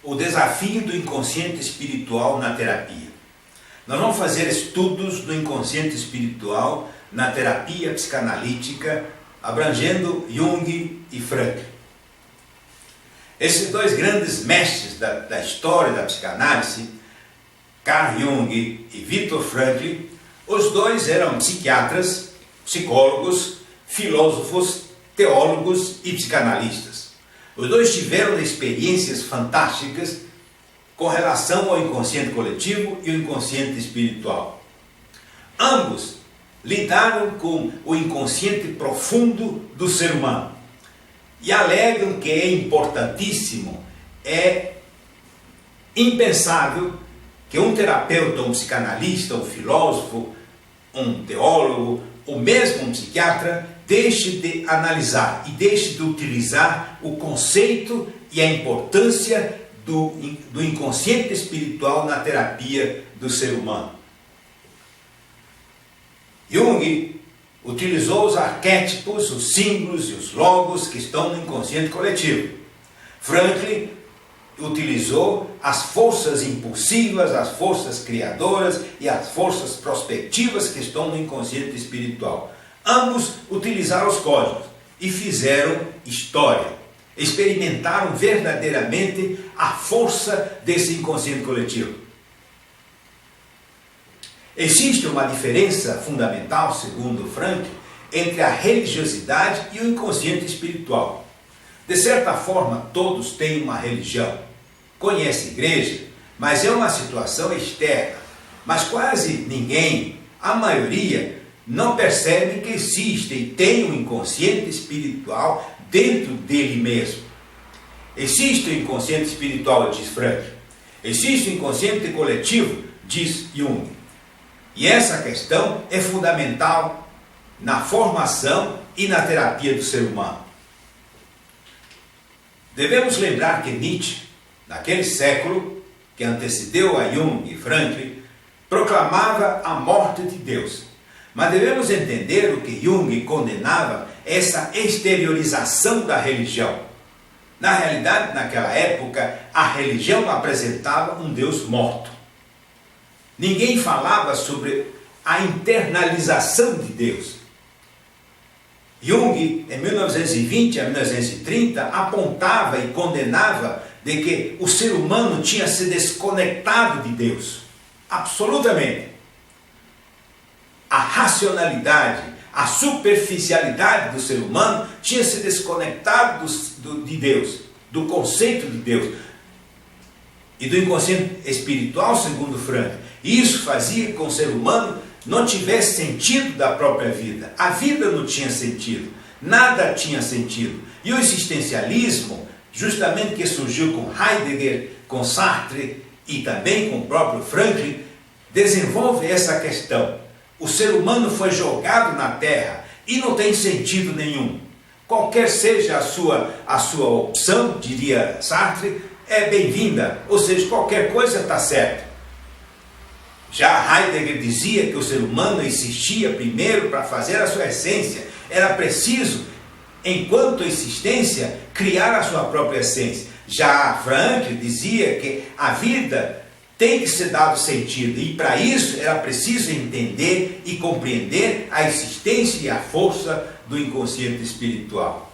o desafio do inconsciente espiritual na terapia. Nós vamos fazer estudos do inconsciente espiritual na terapia psicanalítica, abrangendo Jung e Frankl. Esses dois grandes mestres da história da psicanálise, Carl Jung e Viktor Frankl, os dois eram psiquiatras, psicólogos, filósofos, teólogos e psicanalistas. Os dois tiveram experiências fantásticas com relação ao inconsciente coletivo e o inconsciente espiritual. Ambos lidaram com o inconsciente profundo do ser humano e alegam que é importantíssimo, é impensável que um terapeuta, um psicanalista, um filósofo, um teólogo, ou mesmo um psiquiatra, deixe de analisar e deixe de utilizar o conceito e a importância do inconsciente espiritual na terapia do ser humano. Jung utilizou os arquétipos, os símbolos e os logos que estão no inconsciente coletivo. Frankl utilizou as forças impulsivas, as forças criadoras e as forças prospectivas que estão no inconsciente espiritual. Ambos utilizaram os códigos e fizeram história. Experimentaram verdadeiramente a força desse inconsciente coletivo. Existe uma diferença fundamental, segundo Frankl, entre a religiosidade e o inconsciente espiritual. De certa forma, todos têm uma religião, conhecem a igreja, mas é uma situação externa. Mas quase ninguém, a maioria, não percebe que existe e tem um inconsciente espiritual dentro dele mesmo. Existe o inconsciente espiritual, diz Frankl. Existe o inconsciente coletivo, diz Jung. E essa questão é fundamental na formação e na terapia do ser humano. Devemos lembrar que Nietzsche, naquele século que antecedeu a Jung e Frankl, proclamava a morte de Deus. Mas devemos entender o que Jung condenava, essa exteriorização da religião. Na realidade, naquela época, a religião apresentava um Deus morto. Ninguém falava sobre a internalização de Deus. Jung, em 1920 a 1930, apontava e condenava de que o ser humano tinha se desconectado de Deus. Absolutamente. A racionalidade, a superficialidade do ser humano tinha se desconectado de Deus, do conceito de Deus e do inconsciente espiritual, segundo Frankl. Isso fazia com que o ser humano não tivesse sentido da própria vida. A vida não tinha sentido, nada tinha sentido. E o existencialismo, justamente que surgiu com Heidegger, com Sartre e também com o próprio Frankl, desenvolve essa questão. O ser humano foi jogado na terra e não tem sentido nenhum. Qualquer seja a sua opção, diria Sartre, é bem-vinda. Ou seja, qualquer coisa está certa. Já Heidegger dizia que o ser humano existia primeiro para fazer a sua essência. Era preciso, enquanto existência, criar a sua própria essência. Já Frankl dizia que a vida tem que ser dado sentido, e para isso era preciso entender e compreender a existência e a força do inconsciente espiritual.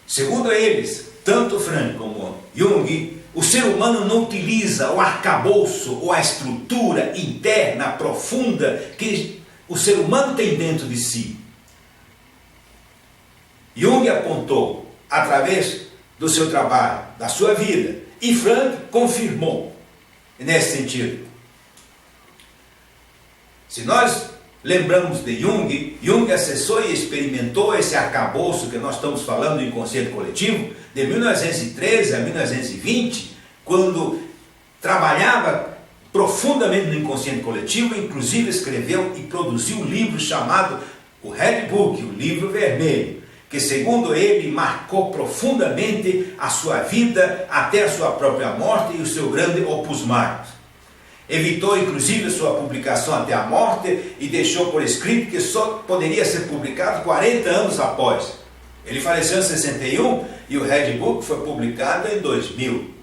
Segundo eles, tanto Frankl como Jung, o ser humano não utiliza o arcabouço ou a estrutura interna, profunda, que o ser humano tem dentro de si. Jung apontou, através do seu trabalho, da sua vida, e Frankl confirmou nesse sentido. Se nós lembramos de Jung, Jung acessou e experimentou esse arcabouço que nós estamos falando do inconsciente coletivo, de 1913 a 1920, quando trabalhava profundamente no inconsciente coletivo, inclusive escreveu e produziu um livro chamado o Red Book, o livro vermelho, que segundo ele marcou profundamente a sua vida até a sua própria morte e o seu grande opus magnus. Evitou inclusive a sua publicação até a morte e deixou por escrito que só poderia ser publicado 40 anos após. Ele faleceu em 61 e o Red Book foi publicado em 2000.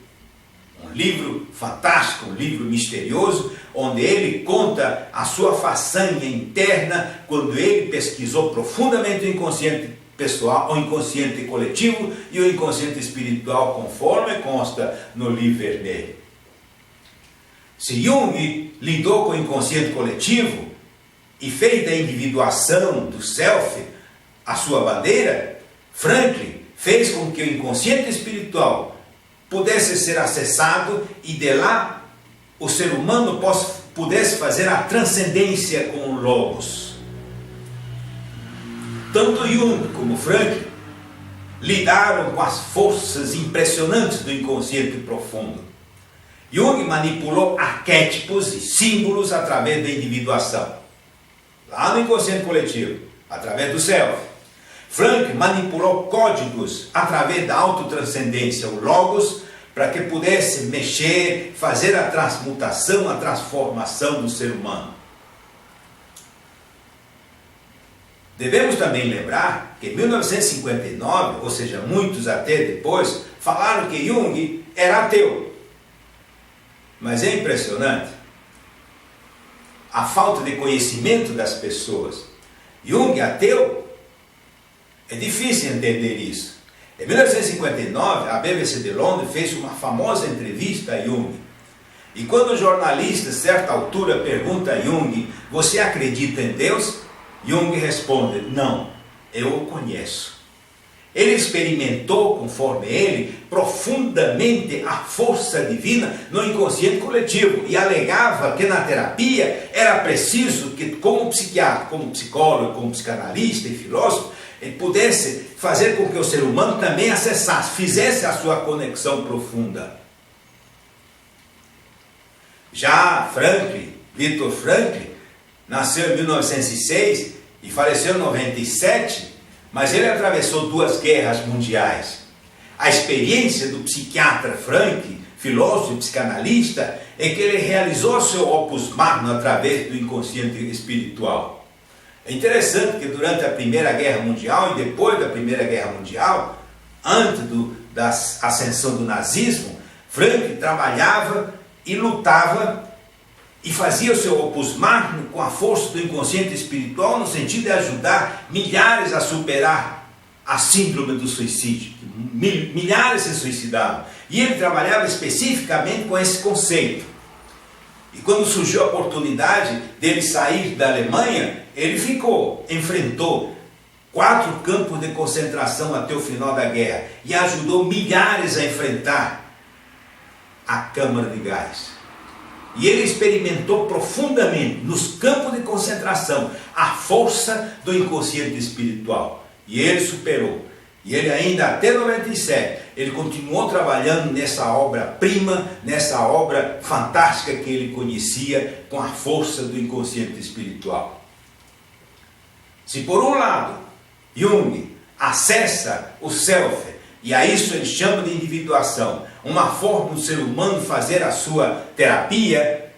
Um livro fantástico, um livro misterioso, onde ele conta a sua façanha interna quando ele pesquisou profundamente o inconsciente pessoal, o inconsciente coletivo e o inconsciente espiritual, conforme consta no livro vermelho. Se Jung lidou com o inconsciente coletivo e fez da individuação do self a sua bandeira, Franklin fez com que o inconsciente espiritual pudesse ser acessado e de lá o ser humano pudesse fazer a transcendência com o Logos. Tanto Jung como Franklin lidaram com as forças impressionantes do inconsciente profundo. Jung manipulou arquétipos e símbolos através da individuação, lá no inconsciente coletivo, através do self. Franklin manipulou códigos através da autotranscendência, o Logos, para que pudesse mexer, fazer a transmutação, a transformação do ser humano. Devemos também lembrar que em 1959, ou seja, muitos até depois, falaram que Jung era ateu. Mas é impressionante a falta de conhecimento das pessoas. Jung ateu? É difícil entender isso. Em 1959, a BBC de Londres fez uma famosa entrevista a Jung. E quando o jornalista, a certa altura, pergunta a Jung: você acredita em Deus? Jung responde: não, eu o conheço. Ele experimentou, conforme ele, profundamente a força divina no inconsciente coletivo e alegava que na terapia era preciso que, como psiquiatra, como psicólogo, como psicanalista e filósofo, ele pudesse fazer com que o ser humano também acessasse, fizesse a sua conexão profunda. Já Franklin, Viktor Frankl, nasceu em 1906 e faleceu em 97, mas ele atravessou 2 guerras mundiais. A experiência do psiquiatra Frankl, filósofo e psicanalista, é que ele realizou seu opus magnum através do inconsciente espiritual. É interessante que durante a Primeira Guerra Mundial e depois da Primeira Guerra Mundial, antes da ascensão do nazismo, Frankl trabalhava e lutava e fazia o seu opus magnum com a força do inconsciente espiritual no sentido de ajudar milhares a superar a síndrome do suicídio. Milhares se suicidavam. E ele trabalhava especificamente com esse conceito. E quando surgiu a oportunidade dele sair da Alemanha, ele enfrentou 4 campos de concentração até o final da guerra e ajudou milhares a enfrentar a câmara de gás. E ele experimentou profundamente nos campos de concentração a força do inconsciente espiritual. E ele superou. E ele ainda até 97, ele continuou trabalhando nessa obra-prima, nessa obra fantástica que ele conhecia com a força do inconsciente espiritual. Se por um lado, Jung acessa o self, e a isso ele chama de individuação, uma forma do ser humano fazer a sua terapia,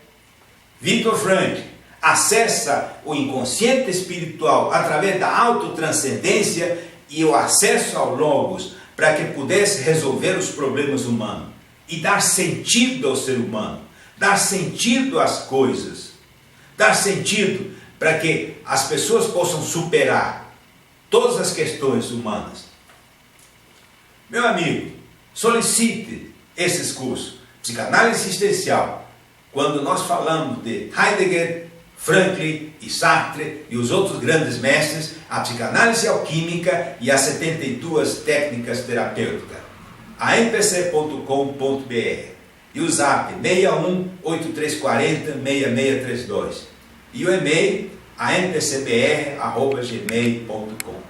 Viktor Frankl acessa o inconsciente espiritual através da autotranscendência e o acesso ao Logos para que pudesse resolver os problemas humanos e dar sentido ao ser humano, dar sentido às coisas, dar sentido para que as pessoas possam superar todas as questões humanas. Meu amigo, solicite esses cursos, psicanálise existencial. Quando nós falamos de Heidegger, Frankl e Sartre e os outros grandes mestres, a psicanálise alquímica e as 72 técnicas terapêuticas. ampc.com.br e o zap 6183406632 e o e-mail ampcbr@gmail.com.